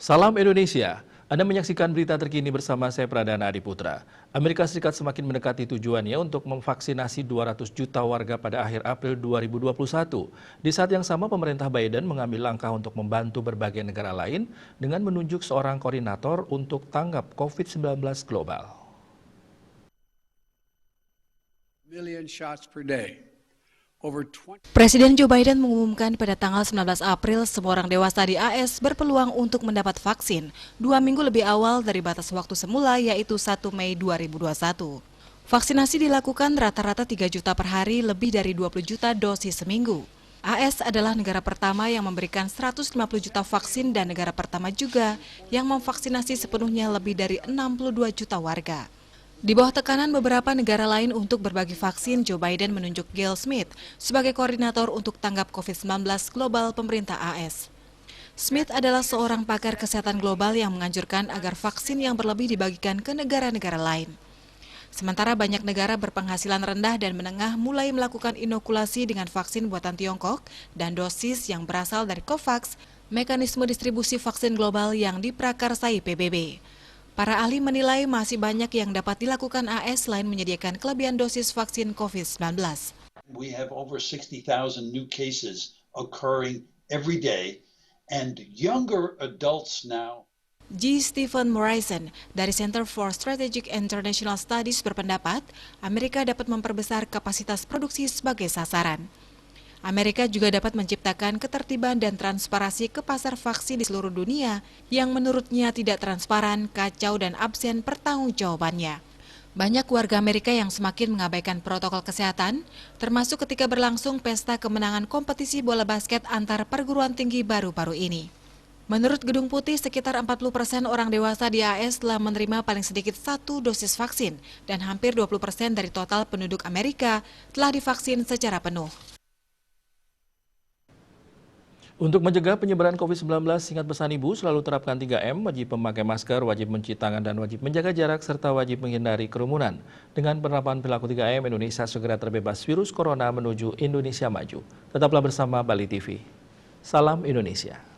Salam Indonesia, Anda menyaksikan berita terkini bersama saya Pradana Adiputra. Amerika Serikat semakin mendekati tujuannya untuk memvaksinasi 200 juta warga pada akhir April 2021. Di saat yang sama, pemerintah Biden mengambil langkah untuk membantu berbagai negara lain dengan menunjuk seorang koordinator untuk tanggap COVID-19 global. Presiden Joe Biden mengumumkan pada tanggal 19 April semua orang dewasa di AS berpeluang untuk mendapat vaksin 2 minggu lebih awal dari batas waktu semula, yaitu 1 Mei 2021. Vaksinasi dilakukan rata-rata 3 juta per hari, lebih dari 20 juta dosis seminggu. AS adalah negara pertama yang memberikan 150 juta vaksin dan negara pertama juga yang memvaksinasi sepenuhnya lebih dari 62 juta warga. Di bawah tekanan beberapa negara lain untuk berbagi vaksin, Joe Biden menunjuk Gail Smith sebagai koordinator untuk tanggap COVID-19 global pemerintah AS. Smith adalah seorang pakar kesehatan global yang menganjurkan agar vaksin yang berlebih dibagikan ke negara-negara lain. Sementara banyak negara berpenghasilan rendah dan menengah mulai melakukan inokulasi dengan vaksin buatan Tiongkok dan dosis yang berasal dari COVAX, mekanisme distribusi vaksin global yang diprakarsai PBB. Para ahli menilai masih banyak yang dapat dilakukan AS selain menyediakan kelebihan dosis vaksin COVID-19. We have over 60,000 new cases occurring every day and younger adults now. G. Stephen Morrison dari Center for Strategic International Studies berpendapat Amerika dapat memperbesar kapasitas produksi sebagai sasaran. Amerika juga dapat menciptakan ketertiban dan transparansi ke pasar vaksin di seluruh dunia yang menurutnya tidak transparan, kacau, dan absen pertanggungjawabannya. Banyak warga Amerika yang semakin mengabaikan protokol kesehatan, termasuk ketika berlangsung pesta kemenangan kompetisi bola basket antar perguruan tinggi baru-baru ini. Menurut Gedung Putih, sekitar 40% orang dewasa di AS telah menerima paling sedikit 1 dosis vaksin, dan hampir 20% dari total penduduk Amerika telah divaksin secara penuh. Untuk mencegah penyebaran COVID-19, ingat pesan Ibu selalu terapkan 3M, wajib memakai masker, wajib mencuci tangan, dan wajib menjaga jarak, serta wajib menghindari kerumunan. Dengan penerapan perilaku 3M, Indonesia segera terbebas virus corona menuju Indonesia maju. Tetaplah bersama Bali TV. Salam Indonesia.